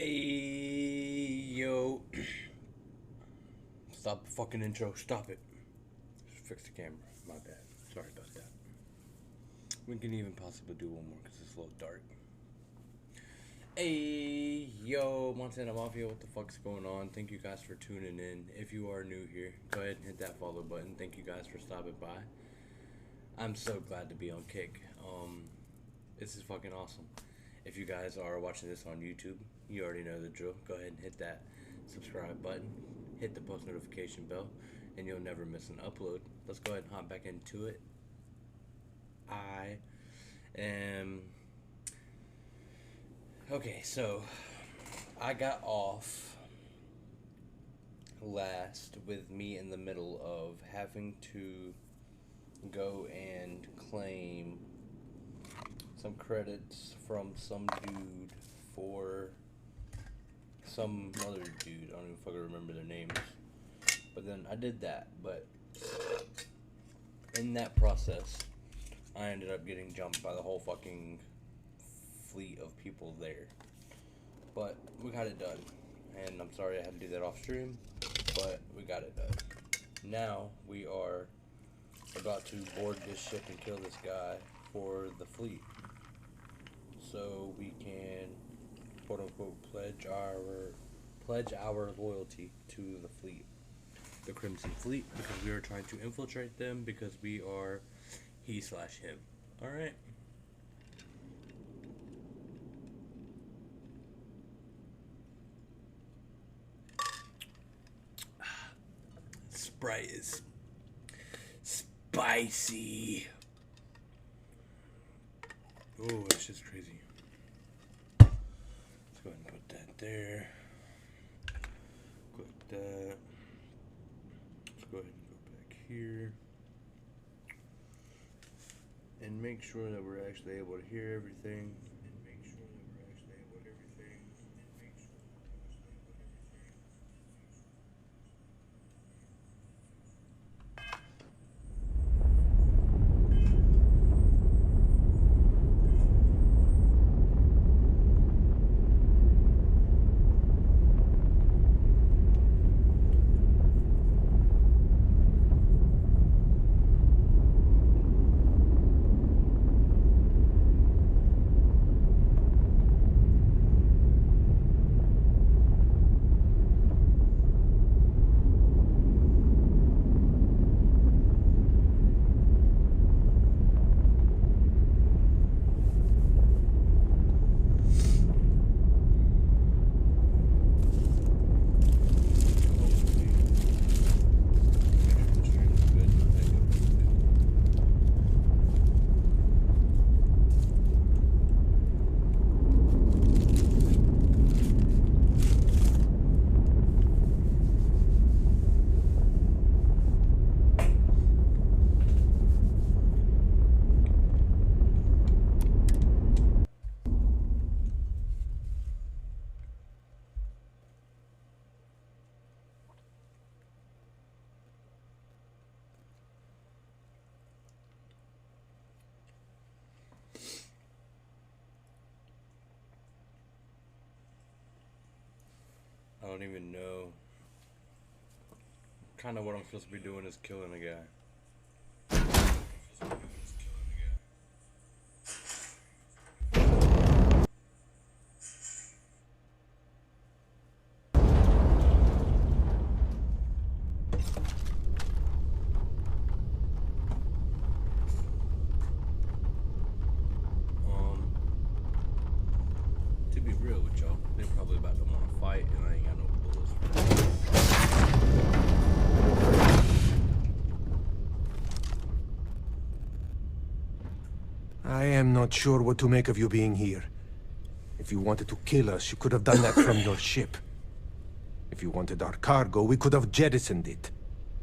Hey, yo. Stop the fucking intro. Stop it. Just fix the camera. My bad. Sorry about that. We can even possibly do one more because it's a little dark. Hey, yo, Montana Mafia, what the fuck's going on? Thank you guys for tuning in. If you are new here, go ahead and hit that follow button. Thank you guys for stopping by. I'm so glad to be on Kick. This is fucking awesome. If you guys are watching this on YouTube, you already know the drill. Go ahead and hit that subscribe button, hit the post notification bell, and you'll never miss an upload. Let's go ahead and hop back into it. I am... Okay, so I got off last with me in the middle of having to go and claim some credits from some dude for some other dude. I don't even fucking remember their names. But then I did that, but in that process, I ended up getting jumped by the whole fucking fleet of people there. But we got it done. And I'm sorry I had to do that off stream, but we got it done. Now we are about to board this ship and kill this guy for the fleet, so we can quote unquote pledge our loyalty to the fleet, the Crimson Fleet, because we are trying to infiltrate them because we are he/him. All right. Sprite is spicy. Oh, it's just crazy. Let's go ahead and put that there. Click that. Let's go ahead and go back here. And make sure that we're actually able to hear everything. I don't even know. Kind of what I'm supposed to be doing is killing a guy. To be real with y'all, they're probably about to want to fight, and I ain't got no bullets for that. I am not sure what to make of you being here. If you wanted to kill us, you could have done that from your ship. If you wanted our cargo, we could have jettisoned it.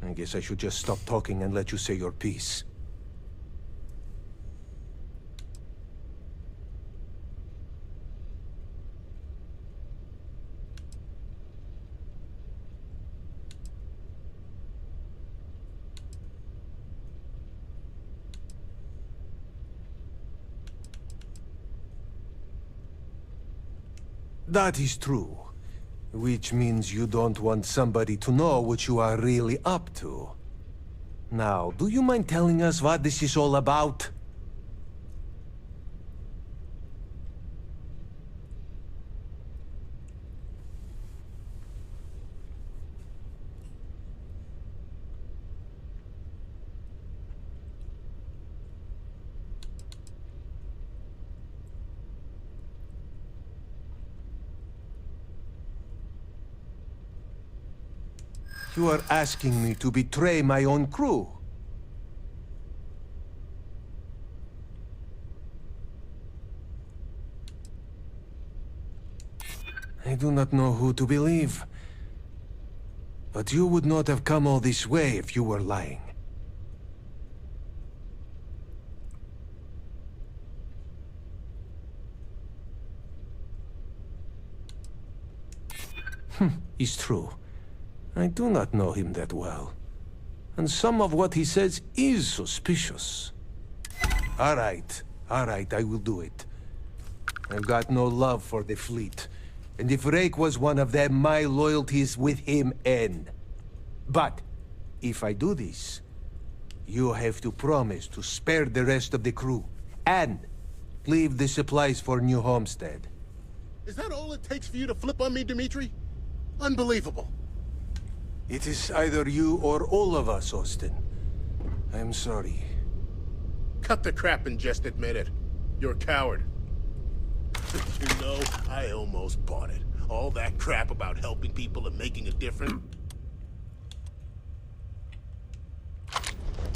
I guess I should just stop talking and let you say your piece. That is true. Which means you don't want somebody to know what you are really up to. Now, do you mind telling us what this is all about? You are asking me to betray my own crew. I do not know who to believe. But you would not have come all this way if you were lying. It's true. I do not know him that well. And some of what he says is suspicious. All right, I will do it. I've got no love for the fleet. And if Rake was one of them, my loyalties with him end. But, if I do this, you have to promise to spare the rest of the crew. And leave the supplies for New Homestead. Is that all it takes for you to flip on me, Dimitri? Unbelievable. It is either you or all of us, Austin. I'm sorry. Cut the crap and just admit it. You're a coward. You know, I almost bought it. All that crap about helping people and making a difference.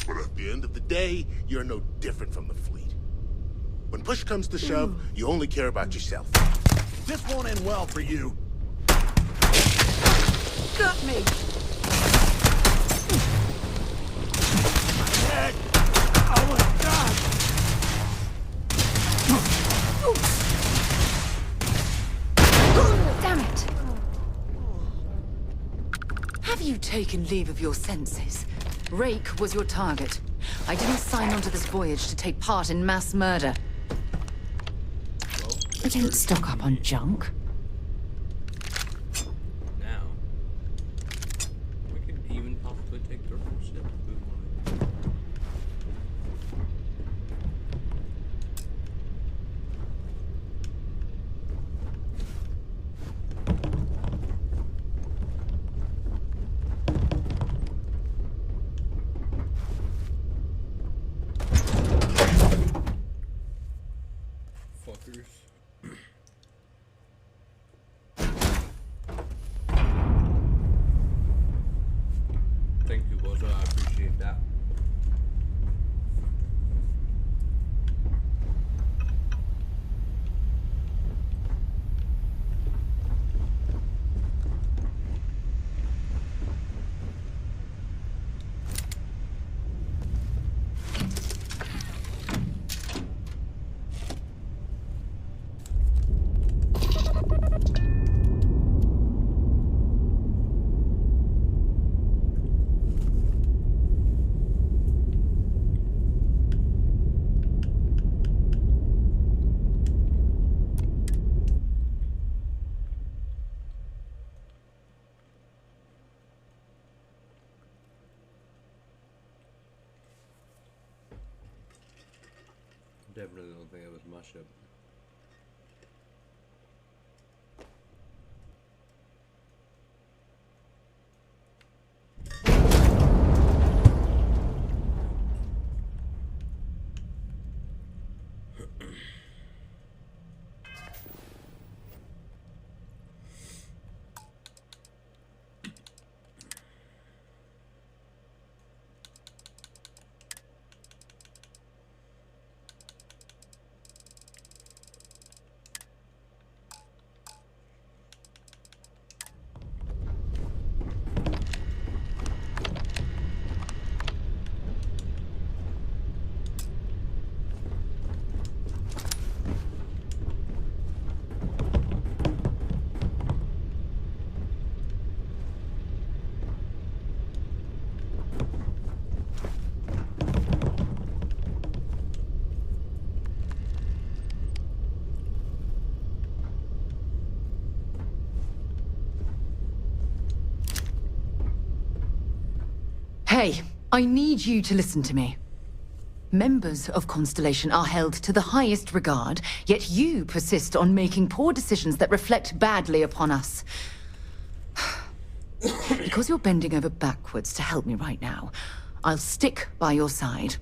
But at the end of the day, you're no different from the fleet. When push comes to shove, you only care about yourself. This won't end well for you. Got me! Dead! Oh my God! Damn it! Have you taken leave of your senses? Rake was your target. I didn't sign on to this voyage to take part in mass murder. I don't stock up on junk. Now, we could even possibly take the first step if we wanted. Fuckers. Thank you, Bozo. I appreciate that. Definitely don't think it was my ship. Hey, I need you to listen to me. Members of Constellation are held to the highest regard, yet you persist on making poor decisions that reflect badly upon us. Because you're bending over backwards to help me right now, I'll stick by your side.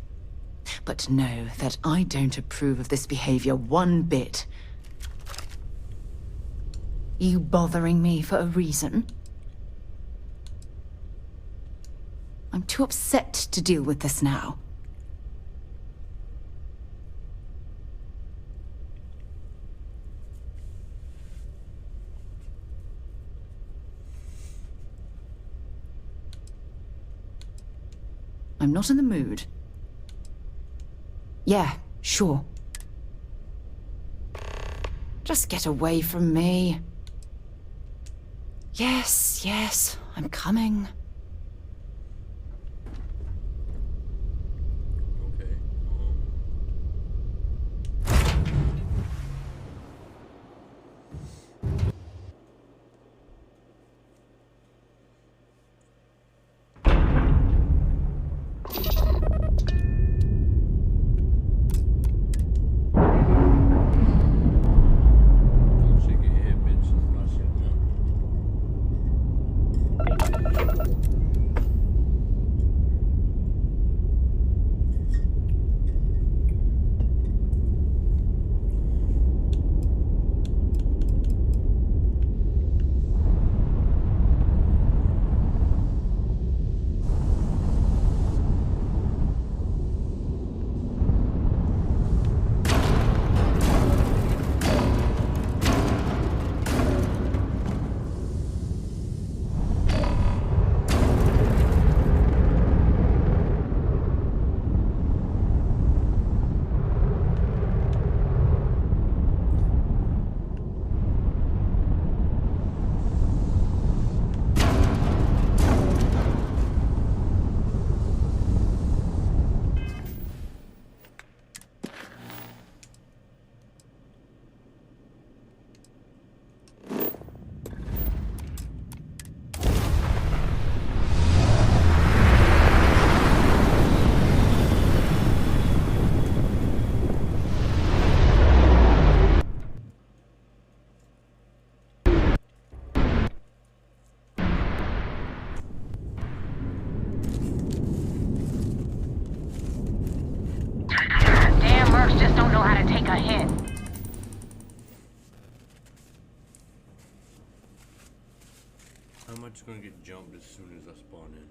But know that I don't approve of this behavior one bit. You bothering me for a reason? I'm too upset to deal with this now. I'm not in the mood. Yeah, sure. Just get away from me. Yes, yes, I'm coming. Okay. Don't shake your head, bitch. It's my shit now. Damn mercs just don't know how to take a hit. How much gonna get jumped as soon as I spawn in?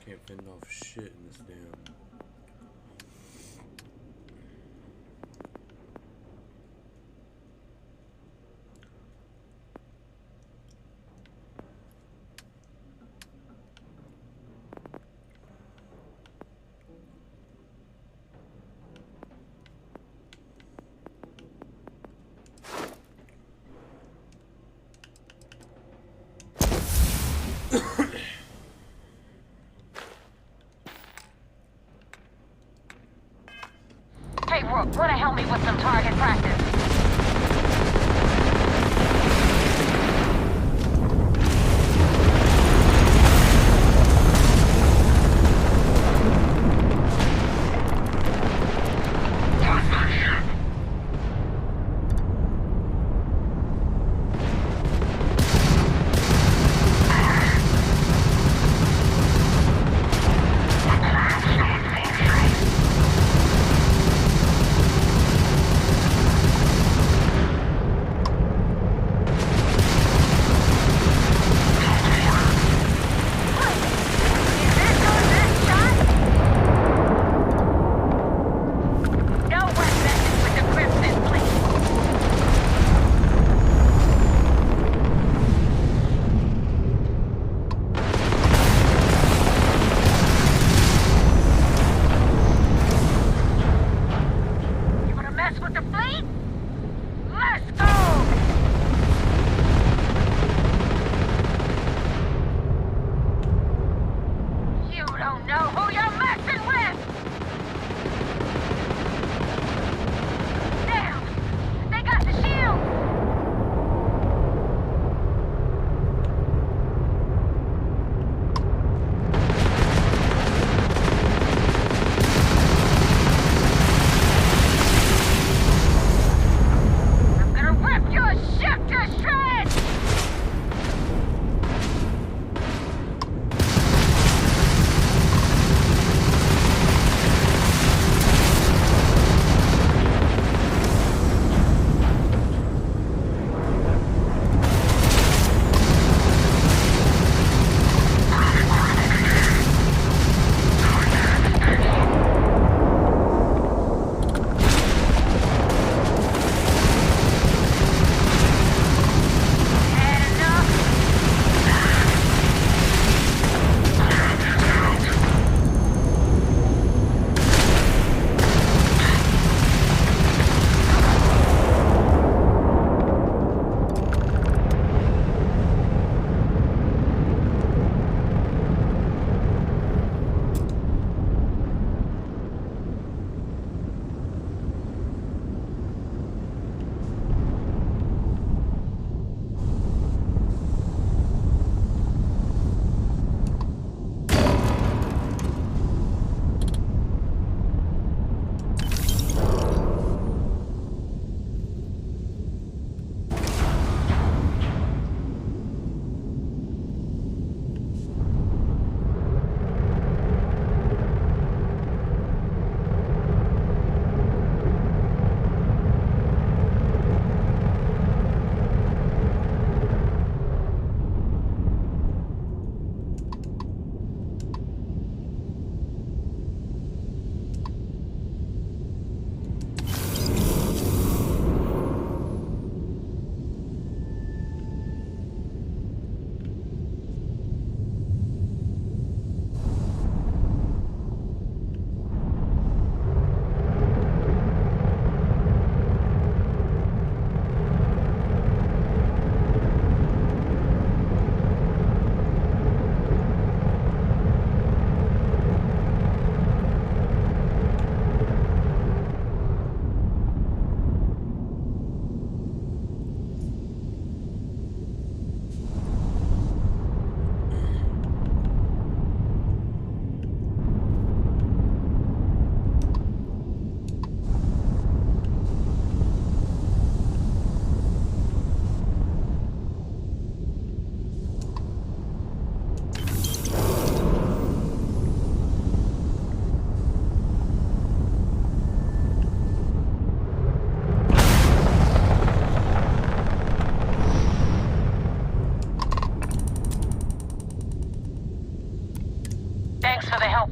Can't fend off shit in this damn. Hey, Rook, wanna help me with some target practice?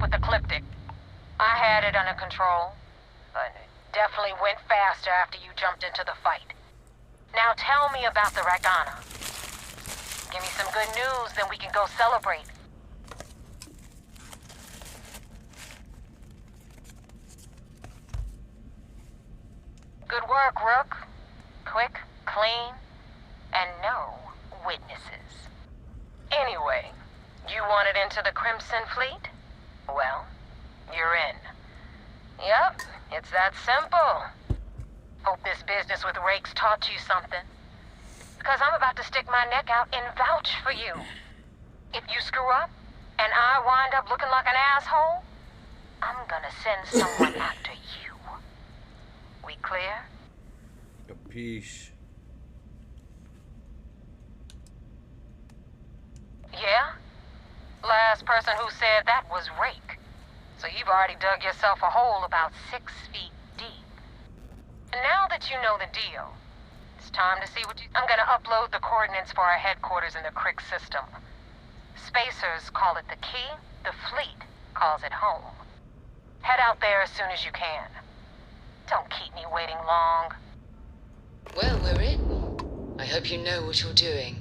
with the Cliptic. I had it under control, but it definitely went faster after you jumped into the fight. Now tell me about the Ragana. Give me some good news, then we can go celebrate. Good work, Rook. Quick, clean, and no witnesses. Anyway, you wanted into the Crimson Fleet? Well, you're in. Yep, it's that simple. Hope this business with Rakes taught you something. Because I'm about to stick my neck out and vouch for you. If you screw up, and I wind up looking like an asshole, I'm gonna send someone after you. We clear? Capiche. Yeah? Last person who said that was Rake. So you've already dug yourself a hole about 6 feet deep. And now that you know the deal, it's time to see what you... I'm gonna upload the coordinates for our headquarters in the Crick system. Spacers call it the key, the fleet calls it home. Head out there as soon as you can. Don't keep me waiting long. Well, we're in. I hope you know what you're doing.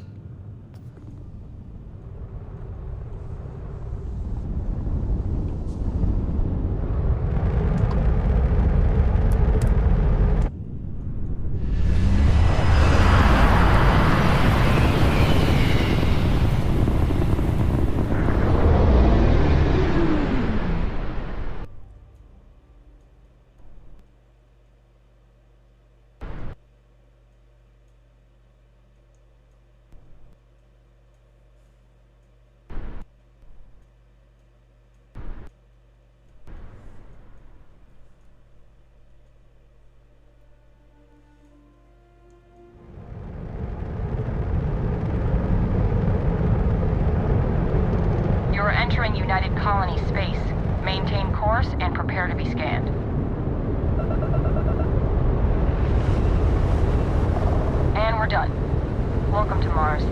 You're entering United Colony space. Maintain course and prepare to be scanned. And we're done. Welcome to Mars.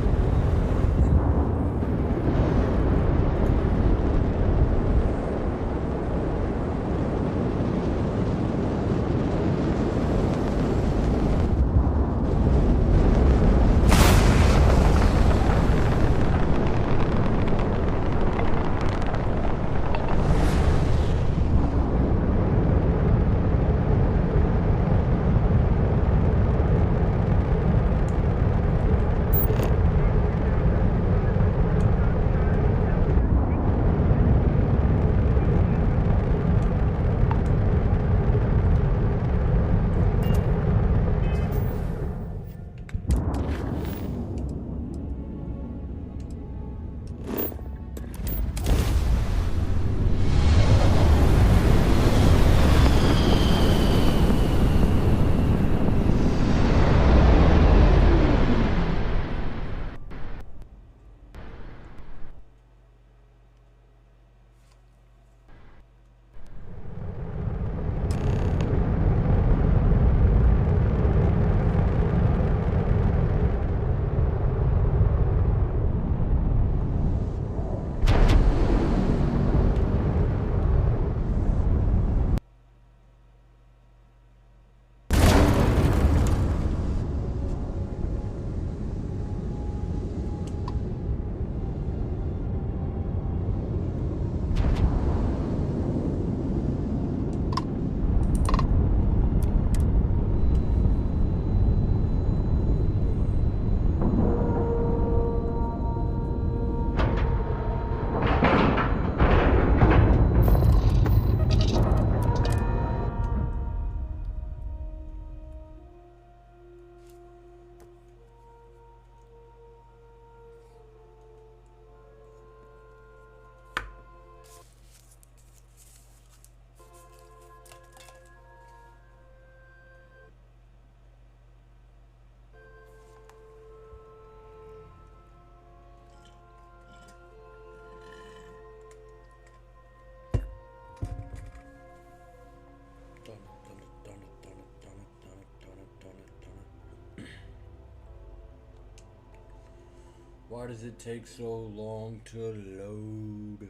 Why does it take so long to load?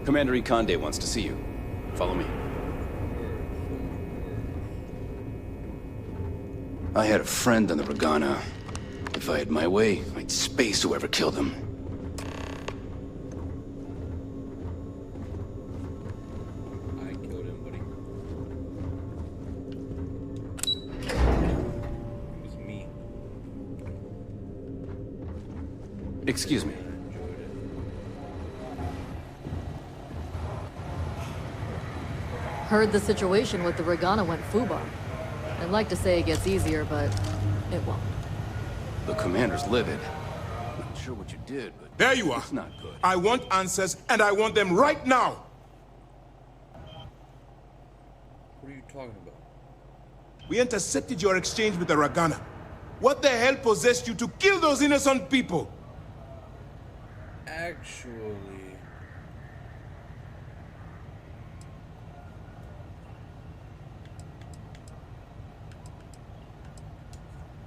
Commander Ikonde wants to see you. Follow me. I had a friend on the Regana. If I had my way, I'd space whoever killed him. I killed him, buddy. It was me. Excuse me. Heard the situation with the Regana went foobar. I'd like to say it gets easier, but it won't. The commander's livid. Not sure what you did, but There you are. it's not good. I want answers, and I want them right now. What are you talking about? We intercepted your exchange with the Ragana. What the hell possessed you to kill those innocent people? Actually...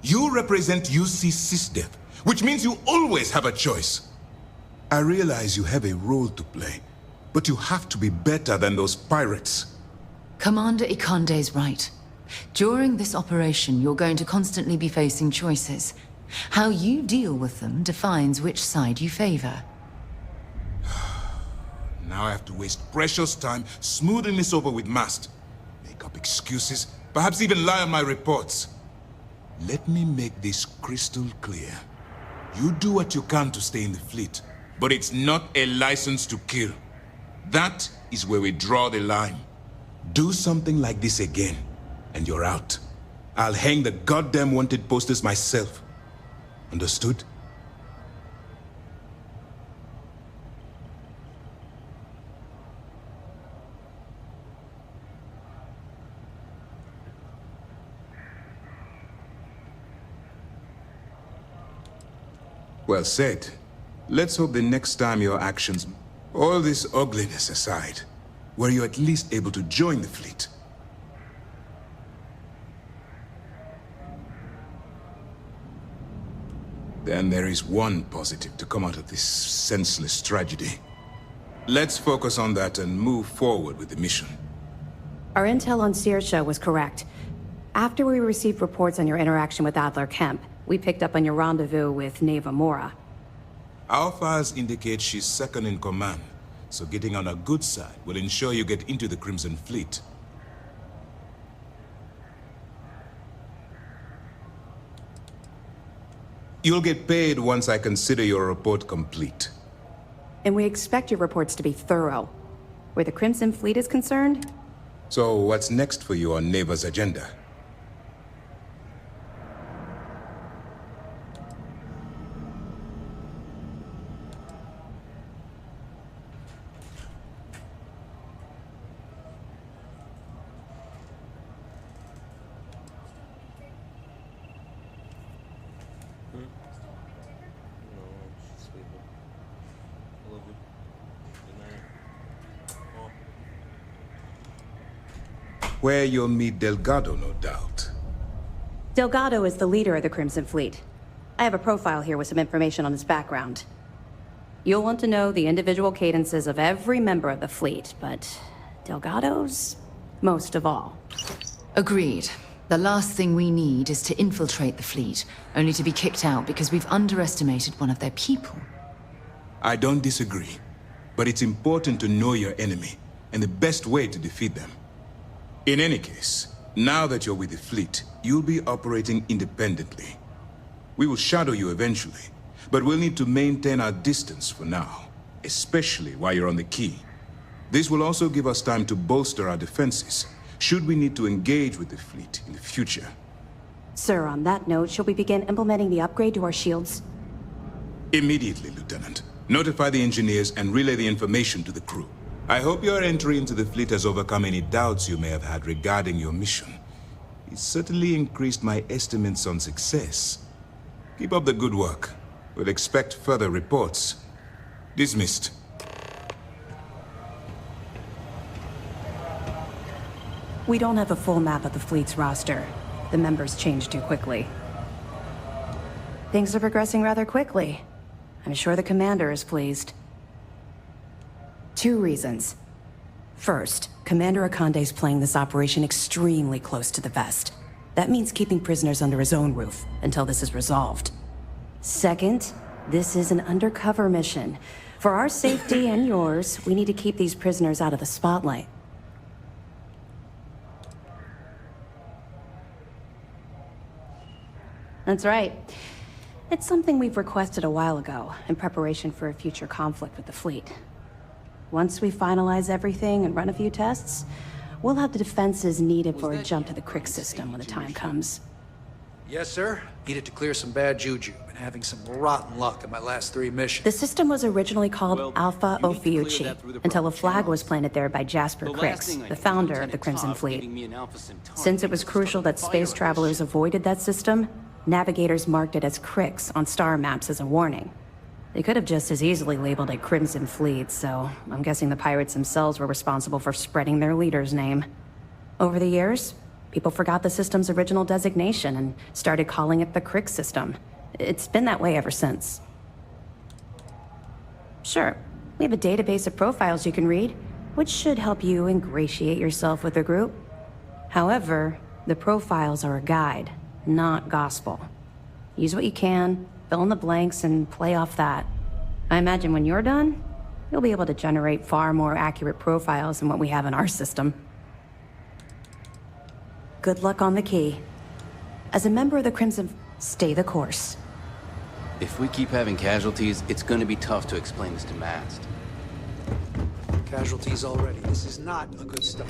You represent UC SysDev, which means you always have a choice. I realize you have a role to play, but you have to be better than those pirates. Commander Ikonde's right. During this operation, you're going to constantly be facing choices. How you deal with them defines which side you favor. Now I have to waste precious time smoothing this over with Mast. Make up excuses, perhaps even lie on my reports. Let me make this crystal clear. You do what you can to stay in the fleet, but it's not a license to kill. That is where we draw the line. Do something like this again, and you're out. I'll hang the goddamn wanted posters myself. Understood? Well said. Let's hope the next time your actions, all this ugliness aside, were you at least able to join the fleet. Then there is one positive to come out of this senseless tragedy. Let's focus on that and move forward with the mission. Our intel on Saoirse was correct. After we received reports on your interaction with Adler Kemp, we picked up on your rendezvous with Neva Mora. Our files indicate she's second in command, so getting on her good side will ensure you get into the Crimson Fleet. You'll get paid once I consider your report complete. And we expect your reports to be thorough. Where the Crimson Fleet is concerned, So what's next for you on Neva's agenda? No, she's sleeping. I love you. Good night. Oh. Where you'll meet Delgado, no doubt. Delgado is the leader of the Crimson Fleet. I have a profile here with some information on his background. You'll want to know the individual cadences of every member of the fleet, but Delgado's most of all. Agreed. The last thing we need is to infiltrate the fleet, only to be kicked out because we've underestimated one of their people. I don't disagree, but it's important to know your enemy and the best way to defeat them. In any case, now that you're with the fleet, you'll be operating independently. We will shadow you eventually, but we'll need to maintain our distance for now, especially while you're on the key. This will also give us time to bolster our defenses, should we need to engage with the fleet in the future. Sir, on that note, shall we begin implementing the upgrade to our shields? Immediately, Lieutenant. Notify the engineers and relay the information to the crew. I hope your entry into the fleet has overcome any doubts you may have had regarding your mission. It certainly increased my estimates on success. Keep up the good work. We'll expect further reports. Dismissed. We don't have a full map of the fleet's roster. The members change too quickly. Things are progressing rather quickly. I'm sure the commander is pleased. 2 reasons. First, Commander Akande's playing this operation extremely close to the vest. That means keeping prisoners under his own roof until this is resolved. Second, this is an undercover mission. For our safety and yours, we need to keep these prisoners out of the spotlight. That's right. It's something we've requested a while ago, in preparation for a future conflict with the fleet. Once we finalize everything and run a few tests, we'll have the defenses needed for a jump to the Crick system when the time comes. Yes, sir. Needed to clear some bad juju. Been having some rotten luck in my last 3 missions. The system was originally called Alpha Ophiuchi, until a flag was planted there by Jasper Cricks, the founder of the Crimson Fleet. Since it was crucial that space travelers avoided that system, navigators marked it as Cricks on star maps as a warning. They could have just as easily labeled it Crimson Fleet, so I'm guessing the pirates themselves were responsible for spreading their leader's name. Over the years, people forgot the system's original designation and started calling it the Crick system. It's been that way ever since. Sure, we have a database of profiles you can read, which should help you ingratiate yourself with the group. However, the profiles are a guide, not gospel. Use what you can, fill in the blanks, and play off that. I imagine when you're done, you'll be able to generate far more accurate profiles than what we have in our system. Good luck on the key. As a member of the Crimson, stay the course. If we keep having casualties, it's gonna be tough to explain this to Mast. Casualties already. This is not a good start.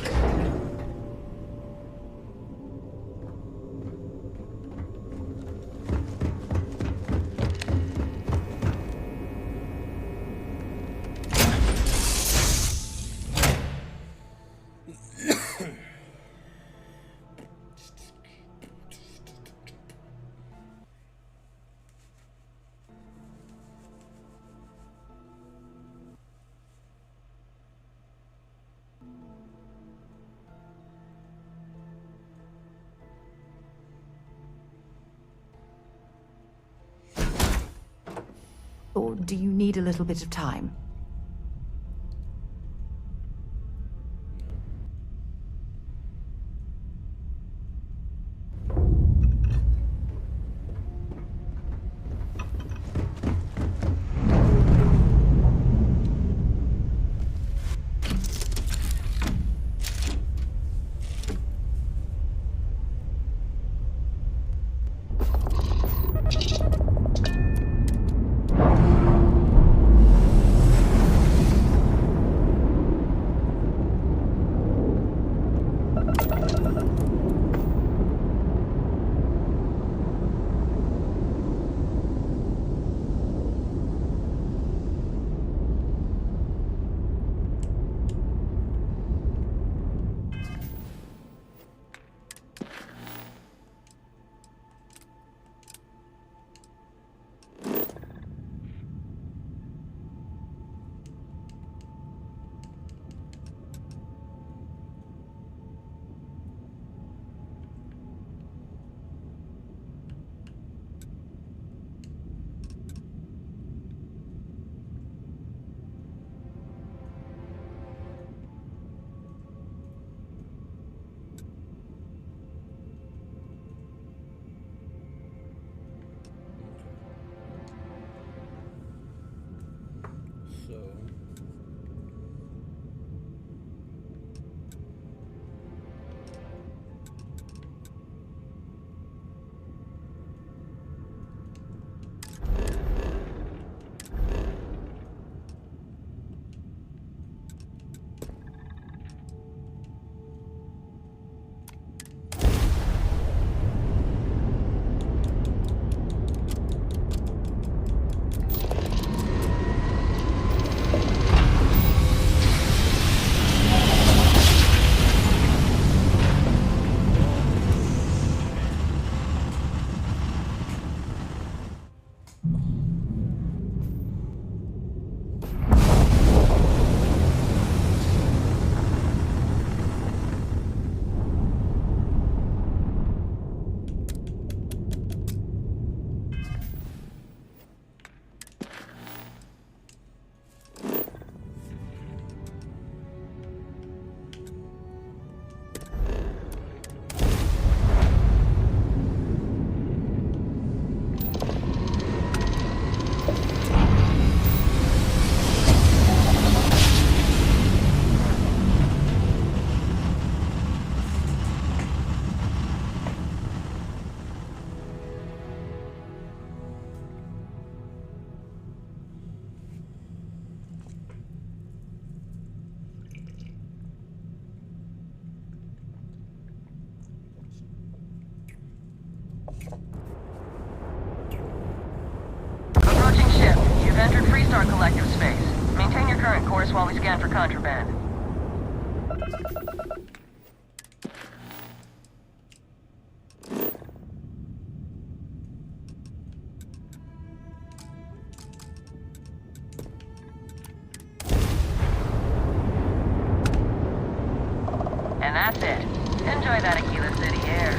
Or do you need a little bit of time? our collective space. Maintain your current course while we scan for contraband. And that's it. Enjoy that Aquila City air.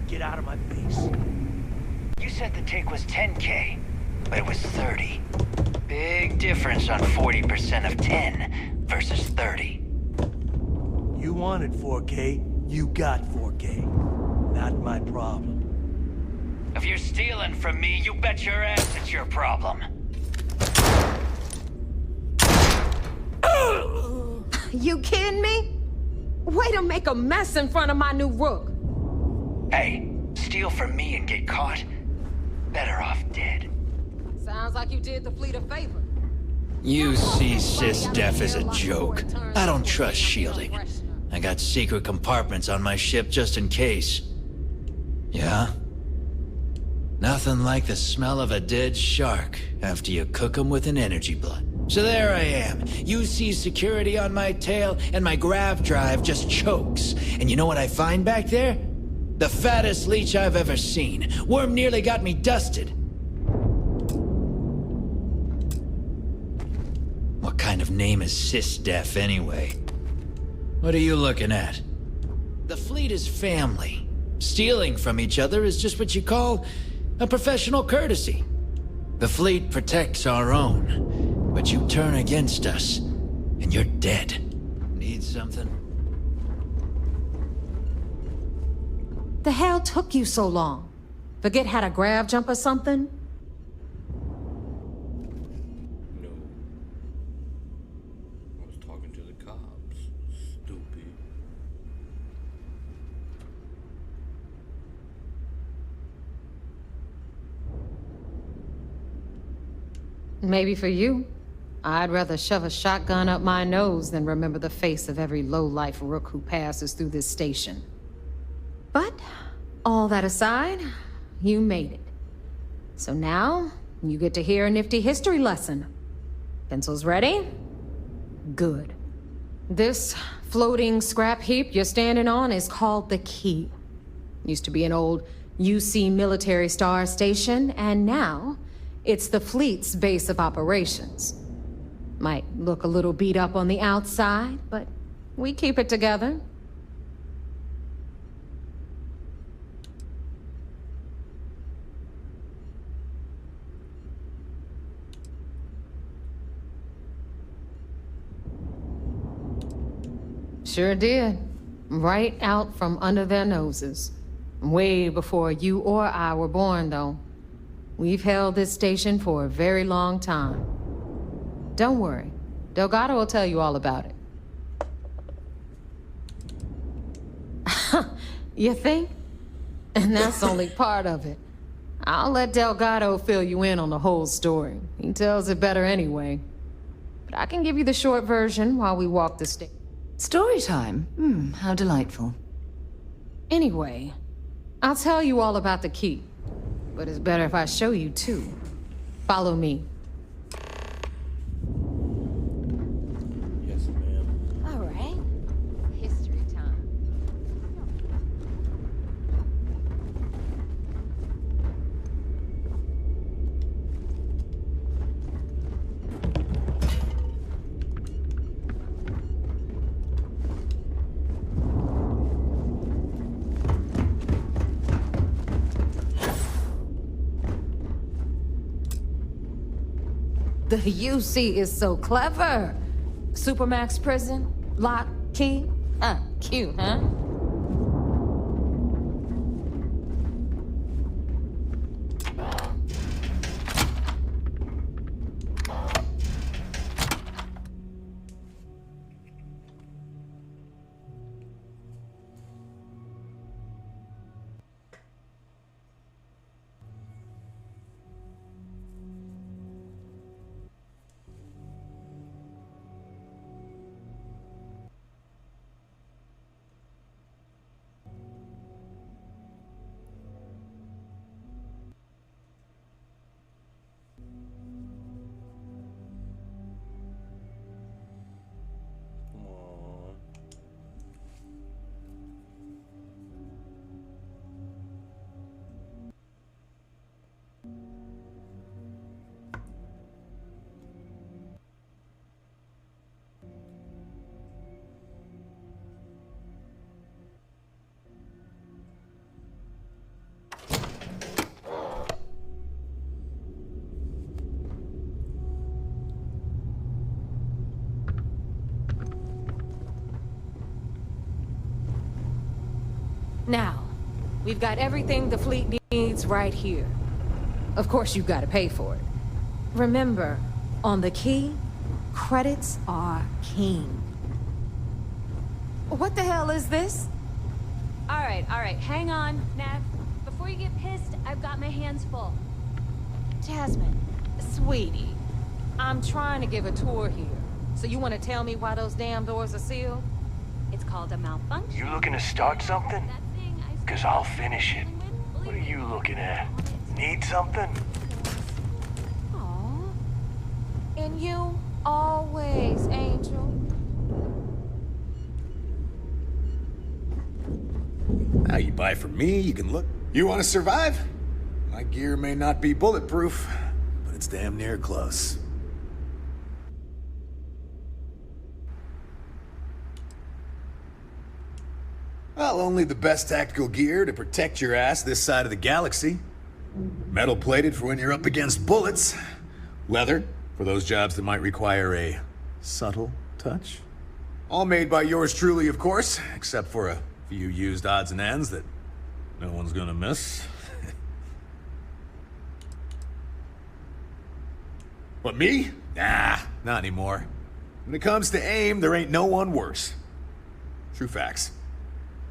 Get out of my base. You said the take was 10K, but it was 30. Big difference on 40% of 10 versus 30. You wanted 4K, you got 4K. Not my problem. If you're stealing from me, you bet your ass it's your problem. You kidding me? Way to make a mess in front of my new rook. Hey, steal from me and get caught? Better off dead. Sounds like you did the fleet a favor. You see sys-def as a joke. I don't trust shielding. I got secret compartments on my ship just in case. Yeah? Nothing like the smell of a dead shark after you cook them with an energy blood. So there I am. You see security on my tail, and my grav drive just chokes. And you know what I find back there? The fattest leech I've ever seen. Worm nearly got me dusted. What kind of name is sys-def anyway? What are you looking at? The fleet is family. Stealing from each other is just what you call a professional courtesy. The fleet protects our own, but you turn against us, and you're dead. Need something? The hell took you so long? Forget how to grab jump or something? No. I was talking to the cops. Stupid. Maybe for you. I'd rather shove a shotgun up my nose than remember the face of every low-life rook who passes through this station. But, all that aside, you made it. So now, you get to hear a nifty history lesson. Pencils ready? Good. This floating scrap heap you're standing on is called the Key. Used to be an old UC military star station, and now it's the fleet's base of operations. Might look a little beat up on the outside, but we keep it together. Sure did. Right out from under their noses. Way before you or I were born, though. We've held this station for a very long time. Don't worry. Delgado will tell you all about it. You think? And that's only part of it. I'll let Delgado fill you in on the whole story. He tells it better anyway. But I can give you the short version while we walk the stage. Story time? How delightful. Anyway, I'll tell you all about the Key. But it's better if I show you too. Follow me. Yes, ma'am. All right. History time. The UC is so clever. Supermax prison, lock, key. Cute, huh? Now, we've got everything the fleet needs right here. Of course, you've got to pay for it. Remember, on the Key, credits are king. What the hell is this? All right, hang on, Nav. Before you get pissed, I've got my hands full. Jasmine, sweetie, I'm trying to give a tour here. So you want to tell me why those damn doors are sealed? It's called a malfunction. You looking to start something? Because I'll finish it. What are you looking at? Need something? Aw. And you always, Angel. Now you buy from me, you can look. You want to survive? My gear may not be bulletproof, but it's damn near close. Well, only the best tactical gear to protect your ass this side of the galaxy. Metal plated for when you're up against bullets. Leather for those jobs that might require a subtle touch. All made by yours truly, of course, except for a few used odds and ends that no one's gonna miss. But me? Nah, not anymore. When it comes to aim, there ain't no one worse. True facts.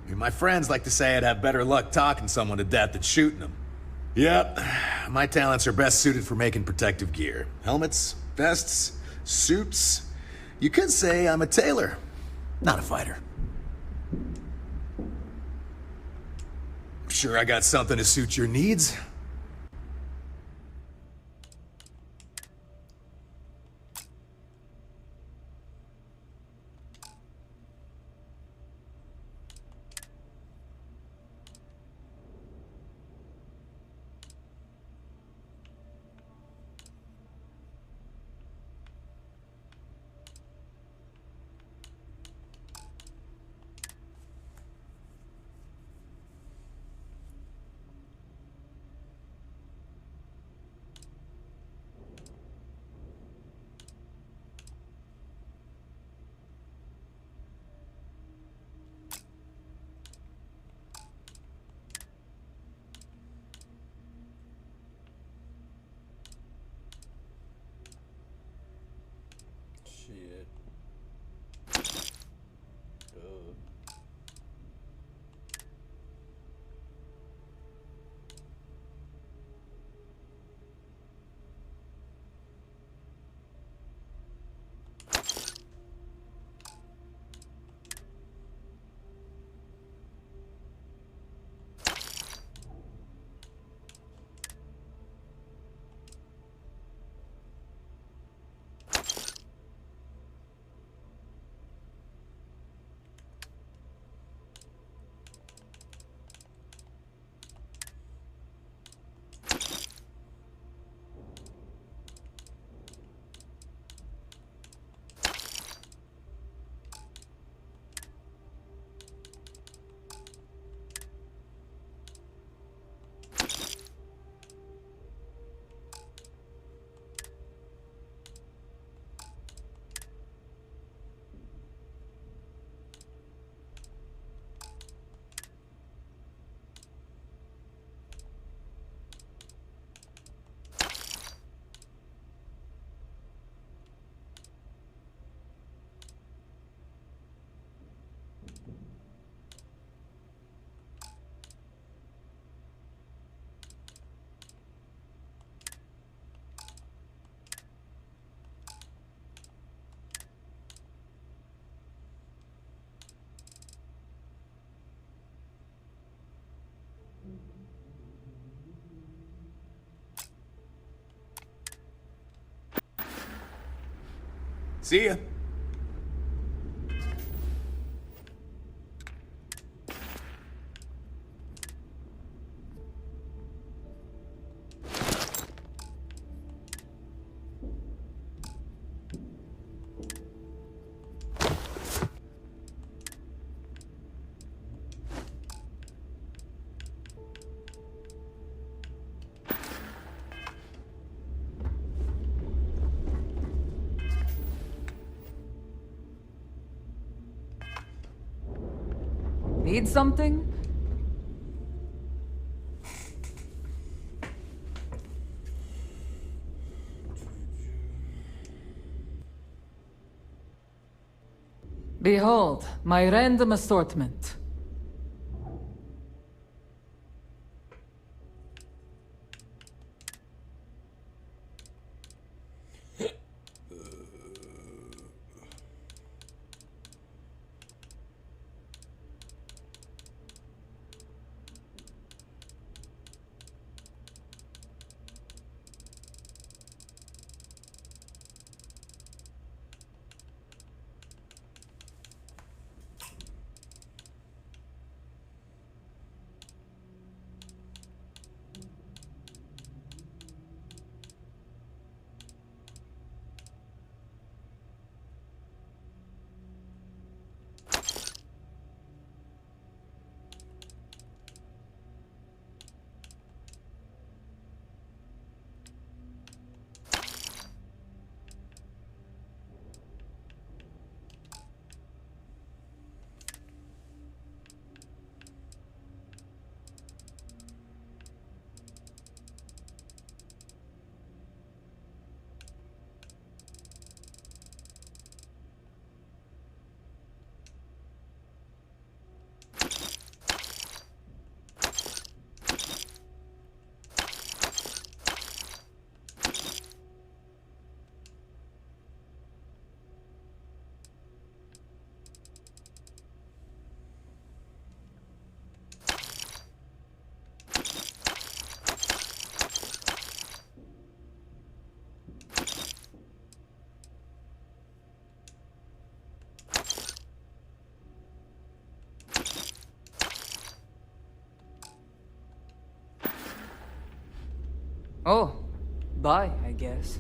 I mean, my friends like to say I'd have better luck talking someone to death than shooting them. Yep, my talents are best suited for making protective gear. Helmets, vests, suits. You could say I'm a tailor, not a fighter. I'm sure I got something to suit your needs. Shit. Duh. See ya. Need something? Behold, my random assortment. Oh, bye, I guess.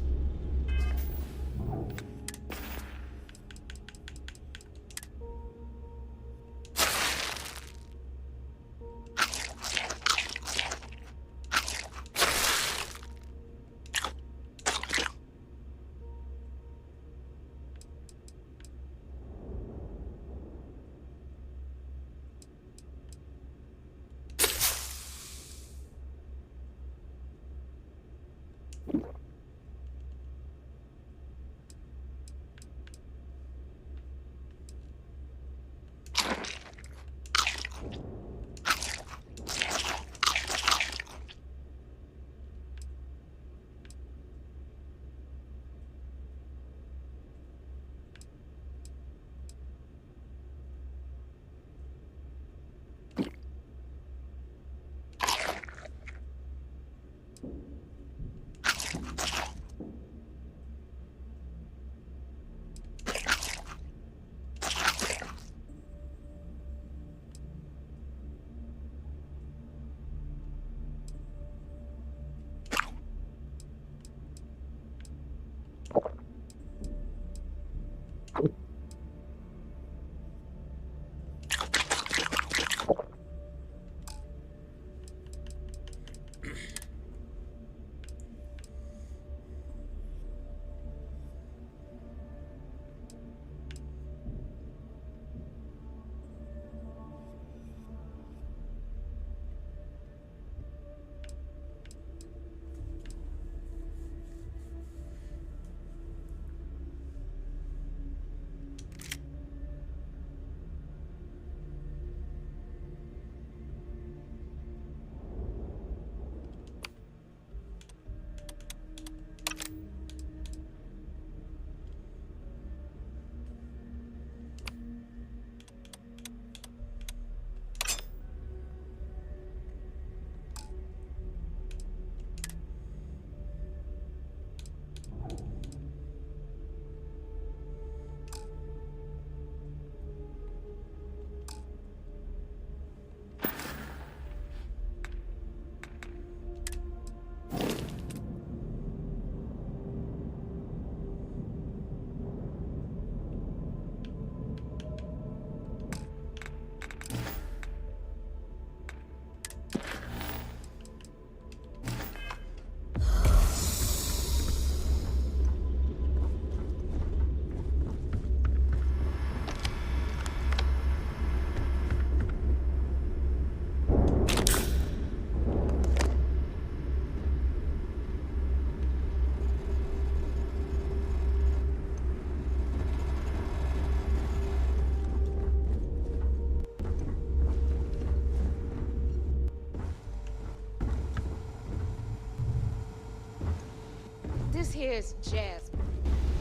This here's Jasmine.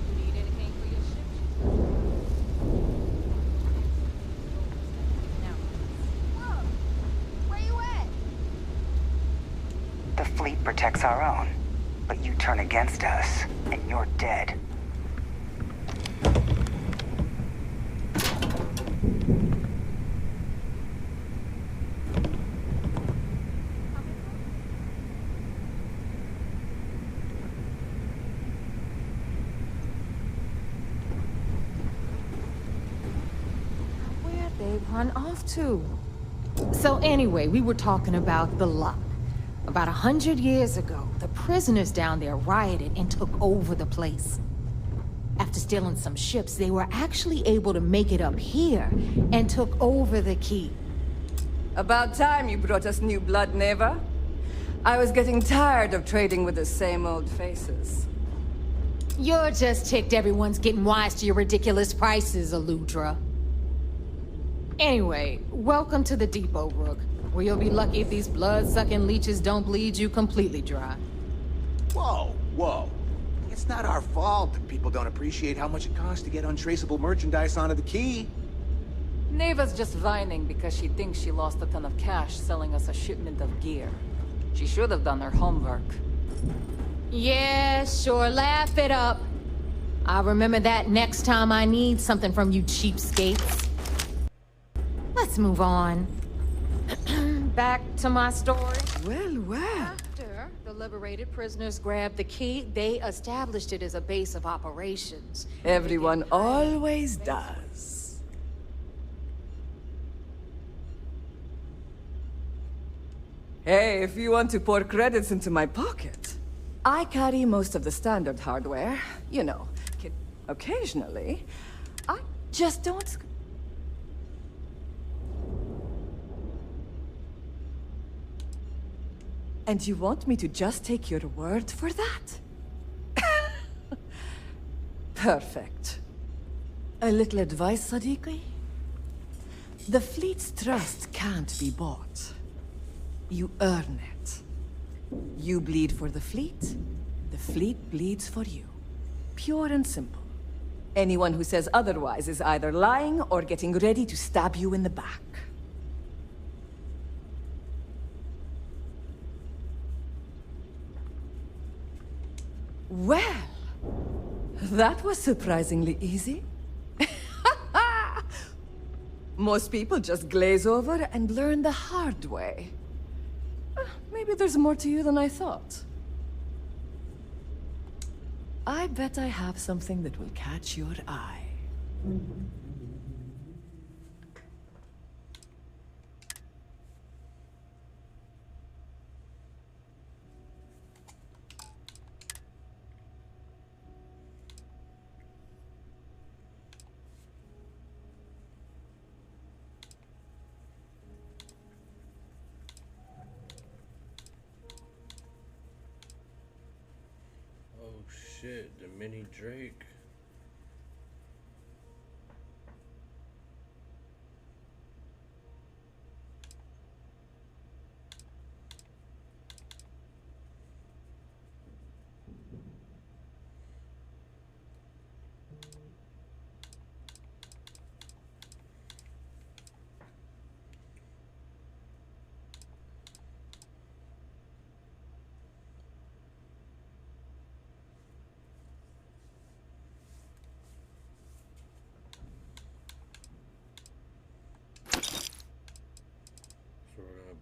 You need anything for your ship? Whoa! Where you at? The fleet protects our own, but you turn against us, and you're dead. Run off to. So anyway, we were talking about the Lock. About 100 years ago, the prisoners down there rioted and took over the place. After stealing some ships, they were actually able to make it up here and took over the key. About time you brought us new blood, Neva. I was getting tired of trading with the same old faces. You're just ticked everyone's getting wise to your ridiculous prices, Aludra. Anyway, welcome to the depot, Rook, where you'll be lucky if these blood-sucking leeches don't bleed you completely dry. Whoa, whoa. It's not our fault that people don't appreciate how much it costs to get untraceable merchandise onto the key. Neva's just whining because she thinks she lost a ton of cash selling us a shipment of gear. She should have done her homework. Yeah, sure, laugh it up. I'll remember that next time I need something from you cheapskates. Let's move on. Back to my story. Well, well. After After the liberated prisoners grabbed the key, they established it as a base of operations. Everyone always does. Hey, if you want to pour credits into my pocket, I carry most of the standard hardware. You know, occasionally, I just don't... And you want me to just take your word for that? Perfect. A little advice, Sadiqi? The fleet's trust can't be bought. You earn it. You bleed for the fleet bleeds for you. Pure and simple. Anyone who says otherwise is either lying or getting ready to stab you in the back. Well, that was surprisingly easy. Most people just glaze over and learn the hard way. Maybe there's more to you than I thought. I bet I have something that will catch your eye. Shit, the mini Drake.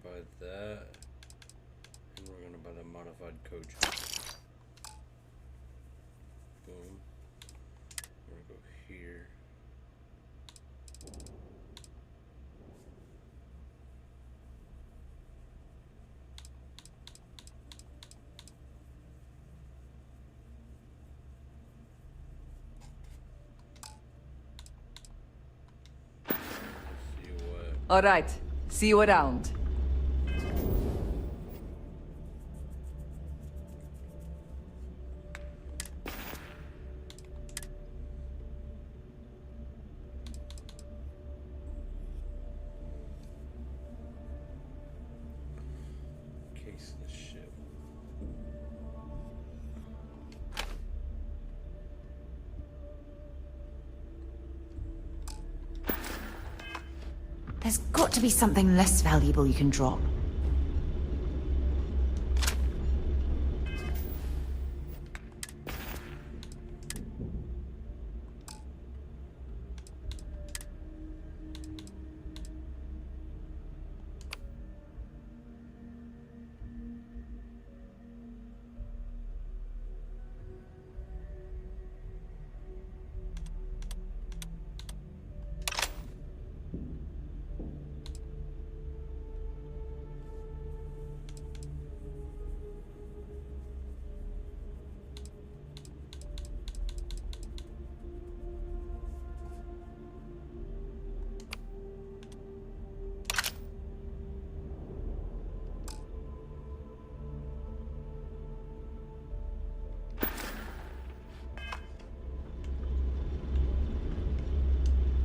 Buy that, and we're gonna buy the modified coach. Boom. We're gonna go here. See what? All right. See you around. There's got to be something less valuable you can drop.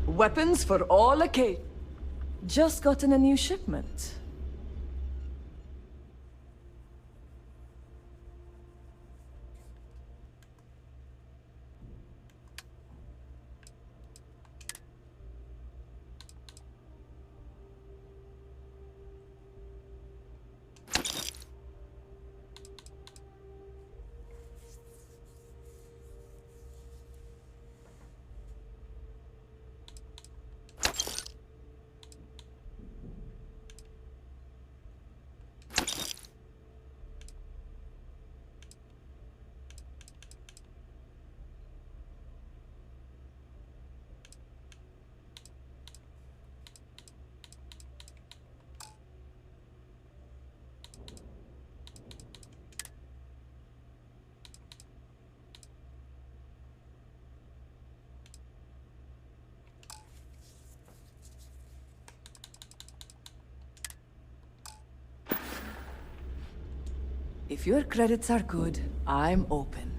Weapons for all occasions. Just gotten a new shipment. If your credits are good, I'm open.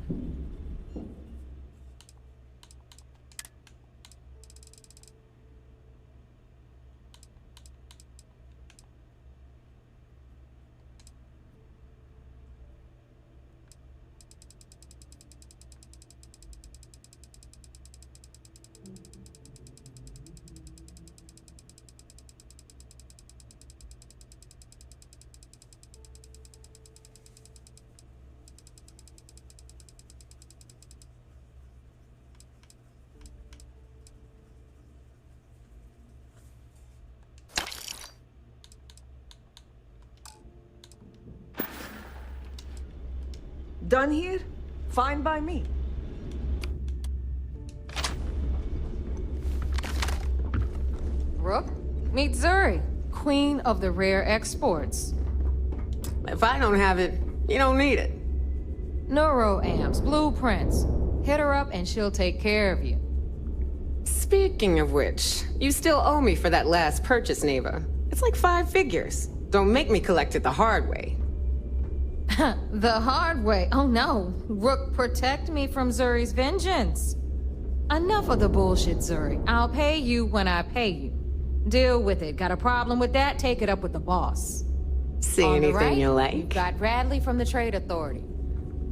Done here? Fine by me. Rook, meet Zuri, queen of the rare exports. If I don't have it, you don't need it. Neuroamps, blueprints. Hit her up and she'll take care of you. Speaking of which, you still owe me for that last purchase, Neva. It's like 5 figures. Don't make me collect it the hard way. The hard way? Oh no. Rook, protect me from Zuri's vengeance. Enough of the bullshit, Zuri. I'll pay you when I pay you. Deal with it. Got a problem with that? Take it up with the boss. See On the anything right, you like? You've got Bradley from the Trade Authority.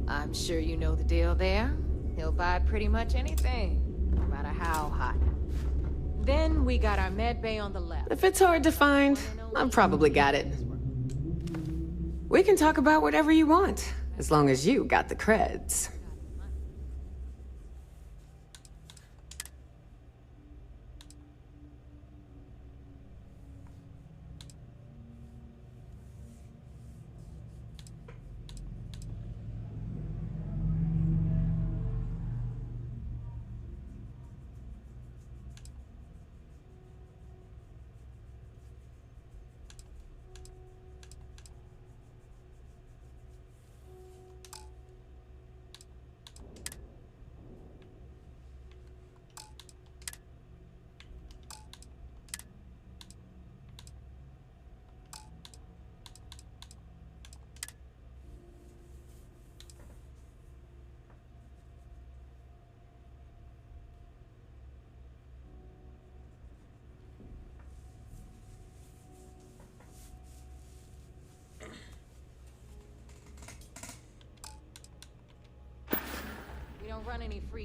I'm sure you know the deal there. He'll buy pretty much anything, no matter how hot. Then we got our med bay on the left. If it's hard to find, I've probably got it. We can talk about whatever you want, as long as you got the creds.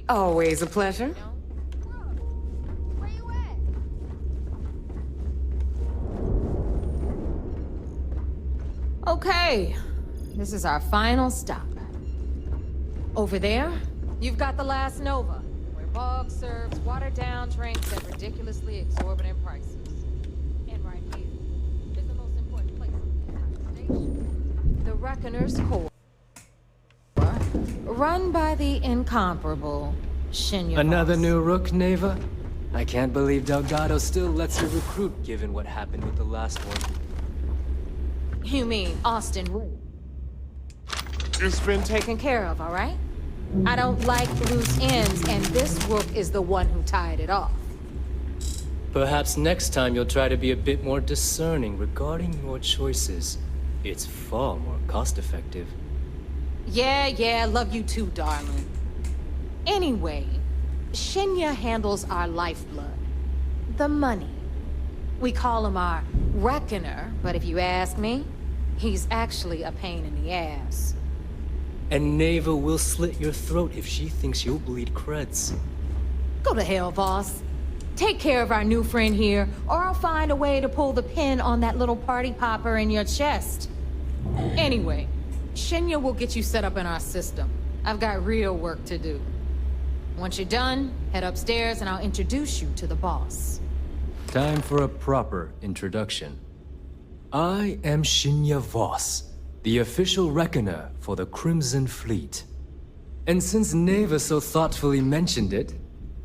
Always a pleasure. Where you at? Okay, this is our final stop. Over there, you've got the last Nova, where Bog serves watered-down drinks at ridiculously exorbitant prices. And right here is the most important place in the station, the Reckoner's Core, run by the incomparable Shinya. Another new Rook, Neva? I can't believe Delgado still lets you recruit, given what happened with the last one. You mean Austin Rook? It's been taken care of, all right? I don't like loose ends, and this Rook is the one who tied it off. Perhaps next time you'll try to be a bit more discerning regarding your choices. It's far more cost-effective. Yeah, love you too, darling. Anyway, Shinya handles our lifeblood. The money. We call him our Reckoner, but if you ask me, he's actually a pain in the ass. And Neva will slit your throat if she thinks you'll bleed creds. Go to hell, boss. Take care of our new friend here, or I'll find a way to pull the pin on that little party popper in your chest. Anyway, Shinya will get you set up in our system. I've got real work to do. Once you're done, head upstairs and I'll introduce you to the boss. Time for a proper introduction. I am Shinya Voss, the official reckoner for the Crimson Fleet. And since Neva so thoughtfully mentioned it,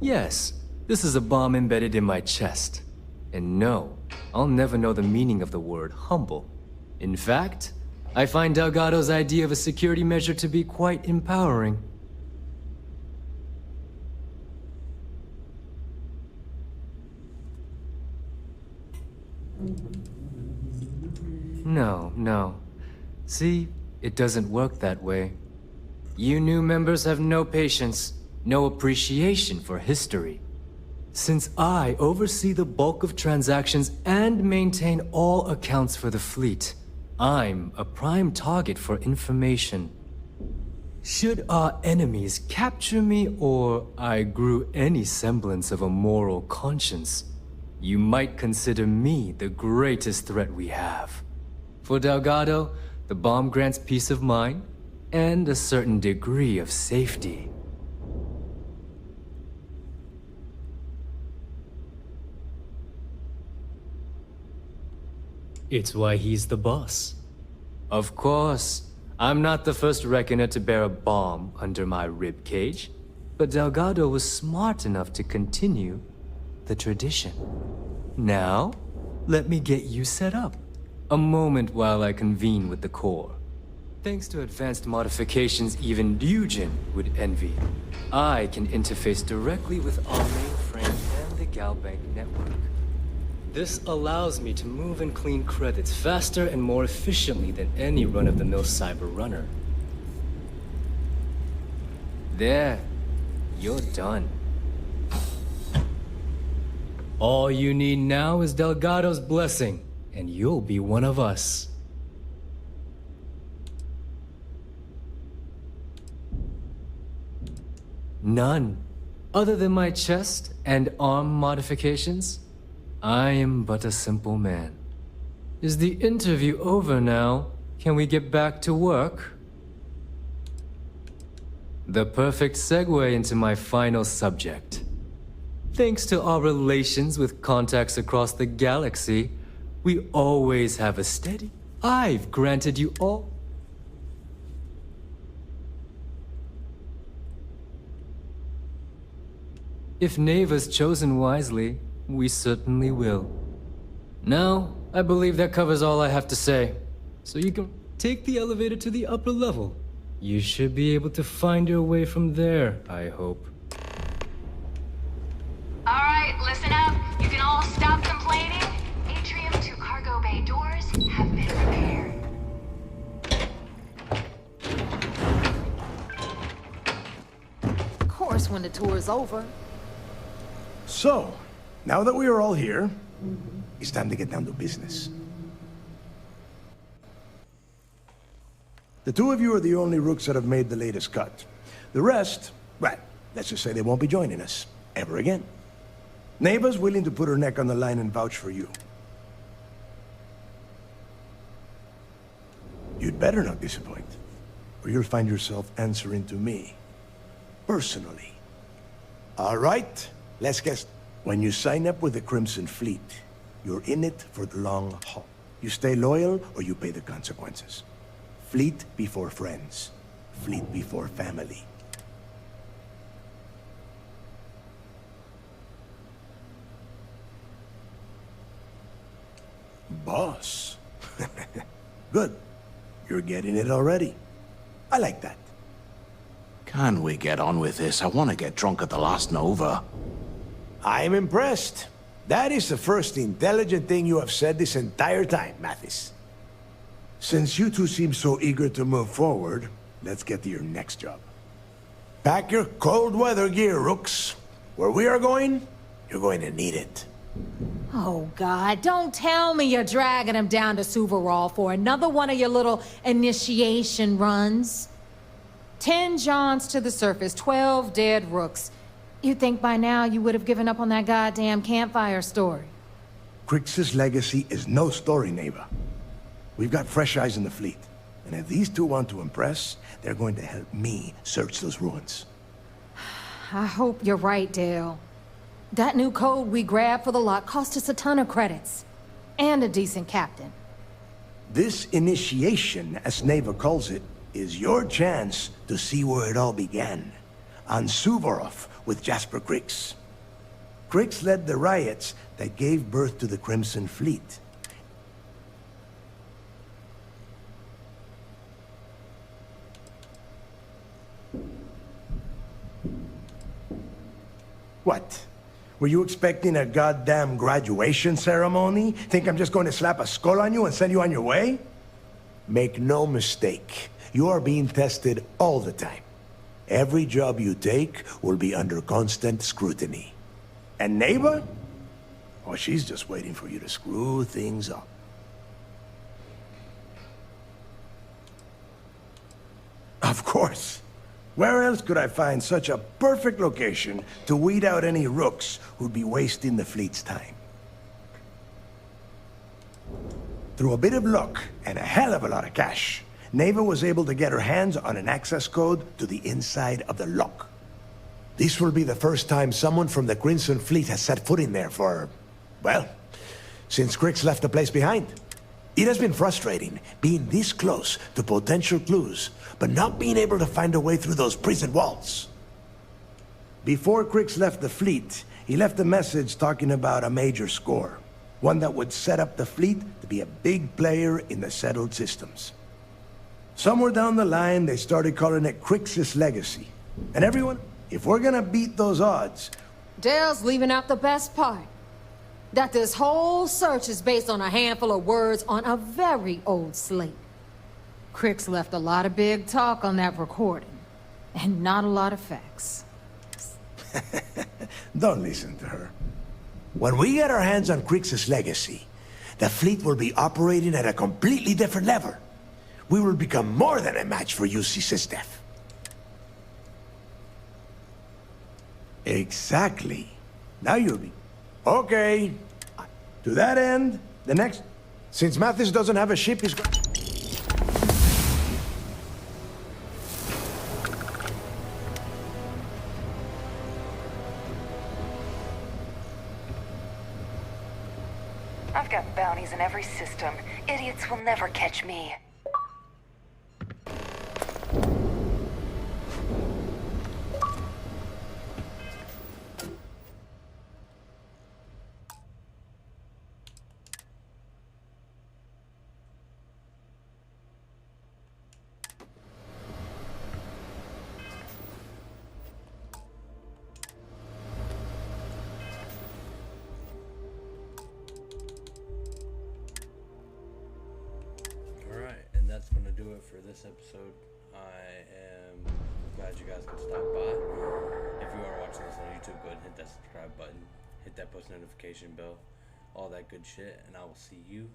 yes, this is a bomb embedded in my chest. And no, I'll never know the meaning of the word humble. In fact, I find Delgado's idea of a security measure to be quite empowering. No. See, it doesn't work that way. You new members have no patience, no appreciation for history. Since I oversee the bulk of transactions and maintain all accounts for the fleet, I'm a prime target for information. Should our enemies capture me or I grew any semblance of a moral conscience, you might consider me the greatest threat we have. For Delgado, the bomb grants peace of mind and a certain degree of safety. It's why he's the boss. Of course, I'm not the first reckoner to bear a bomb under my ribcage, but Delgado was smart enough to continue the tradition. Now, let me get you set up. A moment while I convene with the core. Thanks to advanced modifications even Ryujin would envy, I can interface directly with our mainframe and the Galbank network. This allows me to move and clean credits faster and more efficiently than any run-of-the-mill cyber runner. There, you're done. All you need now is Delgado's blessing, and you'll be one of us. None. Other than my chest and arm modifications, I am but a simple man. Is the interview over now? Can we get back to work? The perfect segue into my final subject. Thanks to our relations with contacts across the galaxy, we always have a steady. I've granted you all. If Neva's chosen wisely, we certainly will. Now, I believe that covers all I have to say. So you can take the elevator to the upper level. You should be able to find your way from there, I hope. Alright, listen up. You can all stop complaining. Atrium to cargo bay doors have been repaired. Of course, when the tour is over. So, now that we are all here, it's time to get down to business. The two of you are the only rooks that have made the latest cut. The rest, well, let's just say they won't be joining us ever again. Neva's willing to put her neck on the line and vouch for you. You'd better not disappoint, or you'll find yourself answering to me, personally. All right, let's guess. When you sign up with the Crimson Fleet, you're in it for the long haul. You stay loyal, or you pay the consequences. Fleet before friends. Fleet before family. Boss. Good. You're getting it already. I like that. Can we get on with this? I want to get drunk at the last Nova. I'm impressed. That is the first intelligent thing you have said this entire time, Mathis. Since you two seem so eager to move forward, let's get to your next job. Pack your cold weather gear, Rooks. Where we are going, you're going to need it. Oh, God, don't tell me you're dragging him down to Suvarol for another one of your little initiation runs. 10 Johns to the surface, 12 dead Rooks. You'd think by now you would have given up on that goddamn campfire story. Crix's legacy is no story, Neva. We've got fresh eyes in the fleet. And if these two want to impress, they're going to help me search those ruins. I hope you're right, Dale. That new code we grabbed for the lot cost us a ton of credits. And a decent captain. This initiation, as Neva calls it, is your chance to see where it all began. On Suvorov with Jasper Crix. Crix led the riots that gave birth to the Crimson Fleet. What? Were you expecting a goddamn graduation ceremony? Think I'm just going to slap a skull on you and send you on your way? Make no mistake, You are being tested all the time. Every job you take will be under constant scrutiny. And Neighbor? Oh, she's just waiting for you to screw things up. Of course. Where else could I find such a perfect location to weed out any rooks who'd be wasting the fleet's time? Through a bit of luck and a hell of a lot of cash, Neva was able to get her hands on an access code to the inside of the lock. This will be the first time someone from the Crimson Fleet has set foot in there for, well, since Crix left the place behind. It has been frustrating being this close to potential clues, but not being able to find a way through those prison walls. Before Crix left the fleet, he left a message talking about a major score. One that would set up the fleet to be a big player in the settled systems. Somewhere down the line, they started calling it Crix's Legacy. And everyone, if we're gonna beat those odds... Dale's leaving out the best part. That this whole search is based on a handful of words on a very old slate. Crix left a lot of big talk on that recording, and not a lot of facts. Don't listen to her. When we get our hands on Crix's Legacy, the fleet will be operating at a completely different level. We will become more than a match for UC SysDef. Exactly. Now you'll be... Okay. To that end, the next... Since Mathis doesn't have a ship, he's going... I've got bounties in every system. Idiots will never catch me. That's going to do it for this episode. I am glad you guys could stop by. If you are watching this on YouTube, go ahead and hit that subscribe button, hit that post notification bell, all that good shit, and I will see you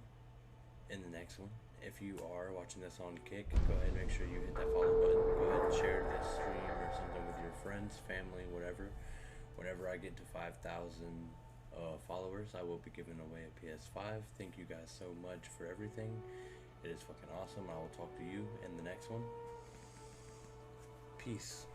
in the next one. If you are watching this on Kick, go ahead and make sure you hit that follow button. Go ahead and share this stream or something with your friends, family, whatever. Whenever I get to 5,000 followers, I will be giving away a PS5. Thank you guys so much for everything. It is fucking awesome. I will talk to you in the next one. Peace.